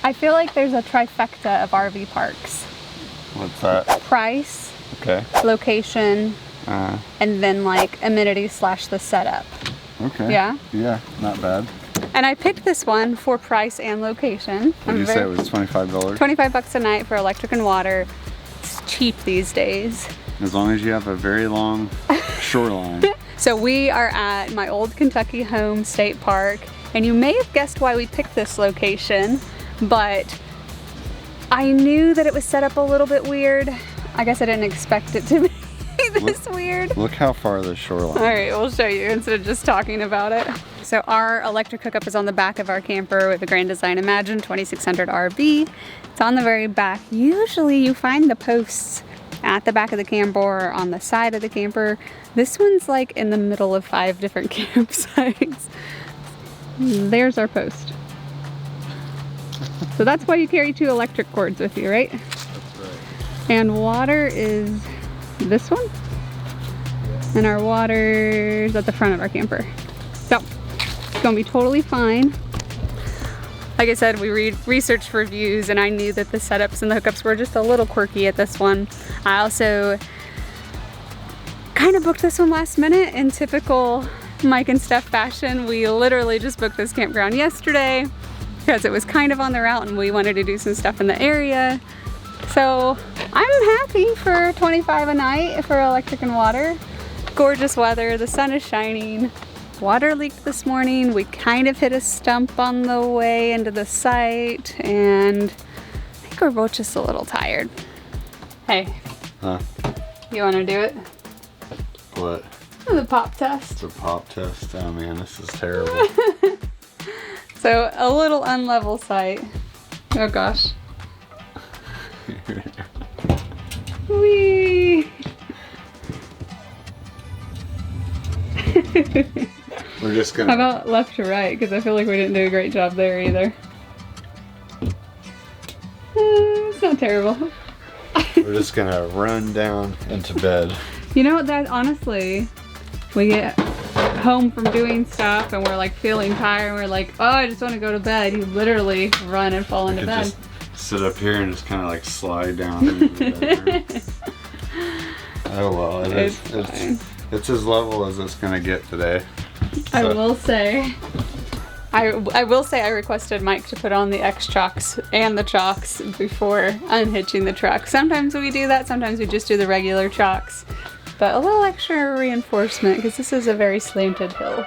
I feel like there's a trifecta of RV parks. What's that? Price, Okay. location, and then like amenities / the setup. Okay. Yeah? Yeah, not bad. And I picked this one for price and location. What did you say it was $25? 25 bucks a night for electric and water. It's cheap these days. As long as you have a very long shoreline. So we are at my old Kentucky home state park, and you may have guessed why we picked this location, but I knew that it was set up a little bit weird. I guess I didn't expect it to be this weird. Look how far the shoreline All right, we'll show you instead of just talking about it. So our electric hookup is on the back of our camper with the Grand Design Imagine 2600 RV. It's on the very back. Usually you find the posts at the back of the camper or on the side of the camper. This one's like in the middle of 5 different campsites. There's our post. So that's why you carry 2 electric cords with you, right? That's right. And water is this one. And our water's at the front of our camper. So it's gonna be totally fine. Like I said, we researched reviews, and I knew that the setups and the hookups were just a little quirky at this one. I also kind of booked this one last minute in typical Mike and Steph fashion. We literally just booked this campground yesterday because it was kind of on the route and we wanted to do some stuff in the area. So I'm happy for $25 a night for electric and water. Gorgeous weather, the sun is shining. Water leaked this morning. We kind of hit a stump on the way into the site, and I think we're both just a little tired. Hey. Huh? You want to do it? What? The pop test. It's a pop test. Oh man, this is terrible. So a little unlevel site. Oh gosh. Whee! We're just gonna. How about left to right? Because I feel like we didn't do a great job there either. It's not terrible. We're just gonna run down into bed. You know what, that honestly, we get home from doing stuff and we're like feeling tired and we're like, oh, I just want to go to bed. You literally run and fall into bed. Just sit up here and just kind of like slide down into the bedroom. Oh well, it's as level as it's gonna get today. So. I will say I requested Mike to put on the X chocks and the chocks before unhitching the truck. Sometimes we do that, sometimes we just do the regular chocks. But a little extra reinforcement because this is a very slanted hill.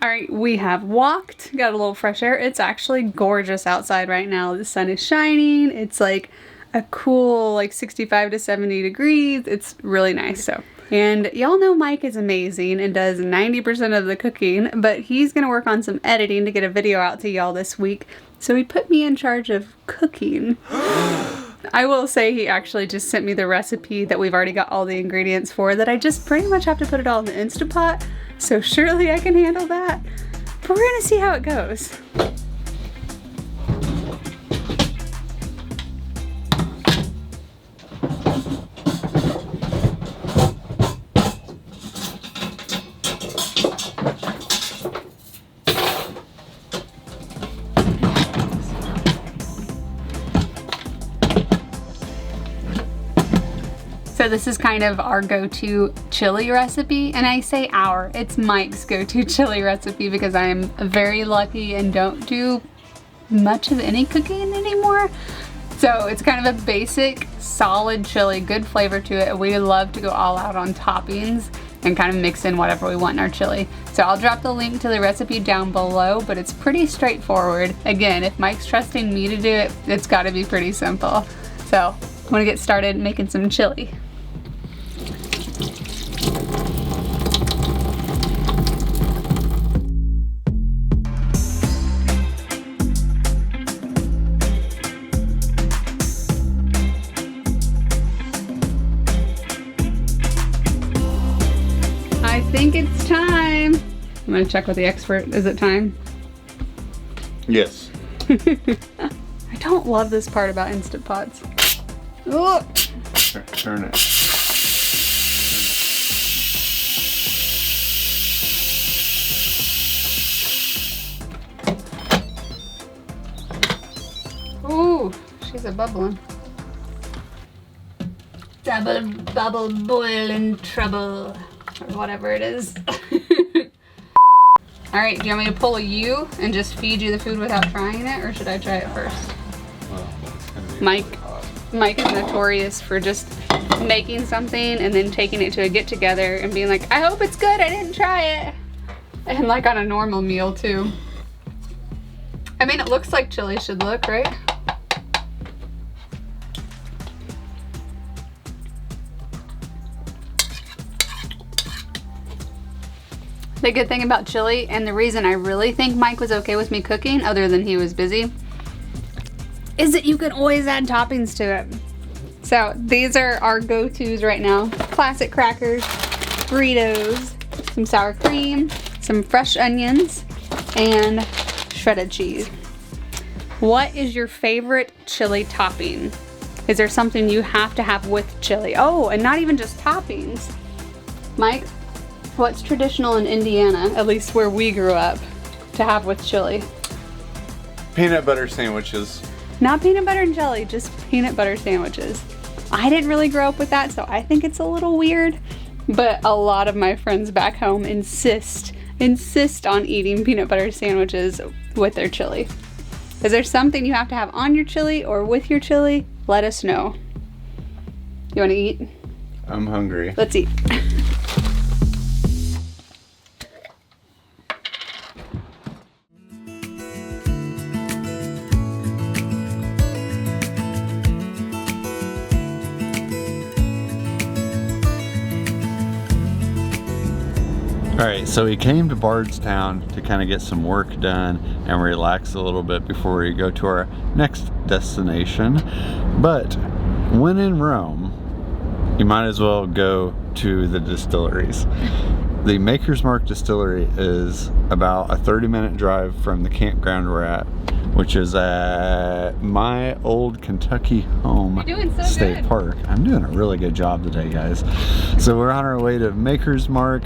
All right, we have walked, got a little fresh air. It's actually gorgeous outside right now. The sun is shining. It's like a cool like 65 to 70 degrees. It's really nice. So, and y'all know Mike is amazing and does 90% of the cooking, but he's gonna work on some editing to get a video out to y'all this week. So he put me in charge of cooking. I will say he actually just sent me the recipe that we've already got all the ingredients for, that I just pretty much have to put it all in the Instant Pot. So surely I can handle that. But we're gonna see how it goes. So this is kind of our go-to chili recipe, and I say our, it's Mike's go-to chili recipe because I am very lucky and don't do much of any cooking anymore. So it's kind of a basic, solid chili, good flavor to it. We love to go all out on toppings and kind of mix in whatever we want in our chili. So I'll drop the link to the recipe down below, but it's pretty straightforward. Again, if Mike's trusting me to do it, it's gotta be pretty simple. So I'm gonna get started making some chili. I think it's time. I'm gonna check with the expert. Is it time? Yes. I don't love this part about Instant Pots. Ugh. Turn it. coffee's a bubbling. Double bubble boiling trouble. Or whatever it is. Alright, do you want me to pull a U and just feed you the food without trying it, or should I try it first? Well, it's gonna be Mike is notorious for just making something and then taking it to a get-together and being like, I hope it's good, I didn't try it. And like on a normal meal too. I mean, it looks like chili should look, right? The good thing about chili, and the reason I really think Mike was okay with me cooking, other than he was busy, is that you can always add toppings to it. So these are our go-tos right now. Classic crackers, Doritos, some sour cream, some fresh onions, and shredded cheese. What is your favorite chili topping? Is there something you have to have with chili? Oh, and not even just toppings. Mike, what's traditional in Indiana, at least where we grew up, to have with chili? peanut butter sandwiches. Not peanut butter and jelly, just peanut butter sandwiches. I didn't really grow up with that, so I think it's a little weird, but a lot of my friends back home insist on eating peanut butter sandwiches with their chili. Is there something you have to have on your chili or with your chili? Let us know. You want to eat? I'm hungry. Let's eat. Alright, so we came to Bardstown to kind of get some work done and relax a little bit before we go to our next destination. But when in Rome, you might as well go to the distilleries. The Maker's Mark Distillery is about a 30-minute drive from the campground we're at, which is at my old Kentucky home state park. I'm doing a really good job today, guys. So we're on our way to Maker's Mark.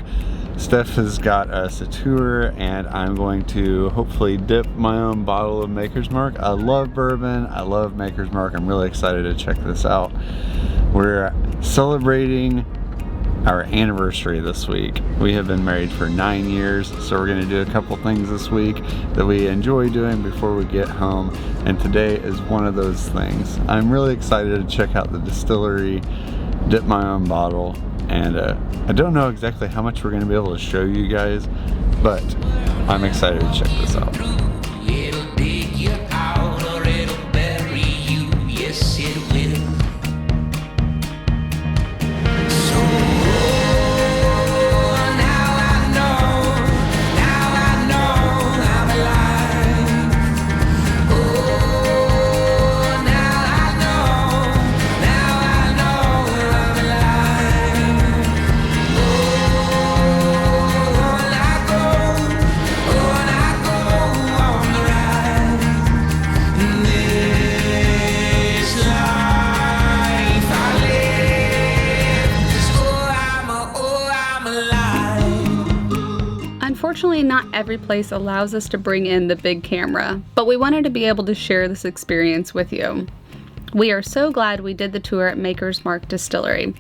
Steph has got us a tour, and I'm going to hopefully dip my own bottle of Maker's Mark. I love bourbon. I love Maker's Mark. I'm really excited to check this out. We're celebrating our anniversary this week. We have been married for 9 years, so we're going to do a couple things this week that we enjoy doing before we get home, and today is one of those things. I'm really excited to check out the distillery, dip my own bottle, and I don't know exactly how much we're going to be able to show you guys, but I'm excited to check this out. It'll dig you out or it'll bury you, yes it will. So now I know I'm alive. Oh, now I know I'm alive. Unfortunately, not every place allows us to bring in the big camera, but we wanted to be able to share this experience with you. We are so glad we did the tour at Maker's Mark Distillery.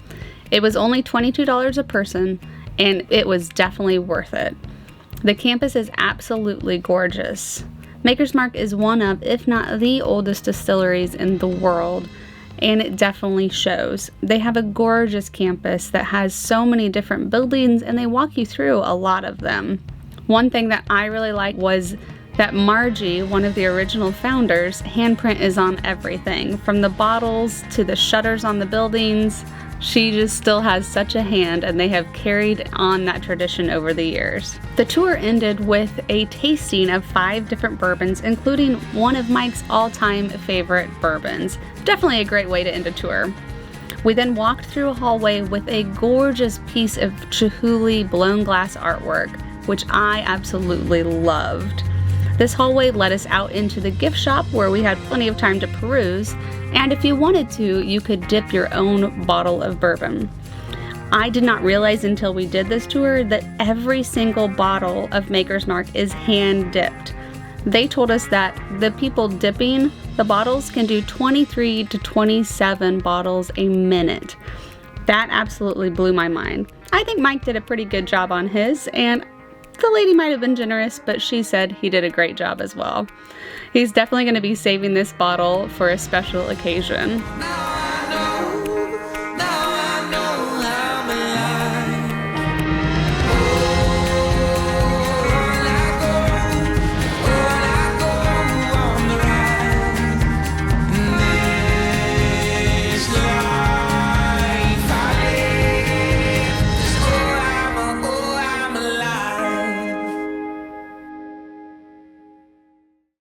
It was only $22 a person, and it was definitely worth it. The campus is absolutely gorgeous. Maker's Mark is one of, if not the oldest distilleries in the world, and it definitely shows. They have a gorgeous campus that has so many different buildings, and they walk you through a lot of them. One thing that I really liked was that Margie, one of the original founders, handprint is on everything, from the bottles to the shutters on the buildings. She just still has such a hand, and they have carried on that tradition over the years. The tour ended with a tasting of 5 different bourbons, including one of Mike's all-time favorite bourbons. Definitely a great way to end a tour. We then walked through a hallway with a gorgeous piece of Chihuly blown glass artwork, which I absolutely loved. This hallway led us out into the gift shop where we had plenty of time to peruse, and if you wanted to, you could dip your own bottle of bourbon. I did not realize until we did this tour that every single bottle of Maker's Mark is hand dipped. They told us that the people dipping the bottles can do 23 to 27 bottles a minute. That absolutely blew my mind. I think Mike did a pretty good job on his, and the lady might have been generous, but she said he did a great job as well. He's definitely going to be saving this bottle for a special occasion. Now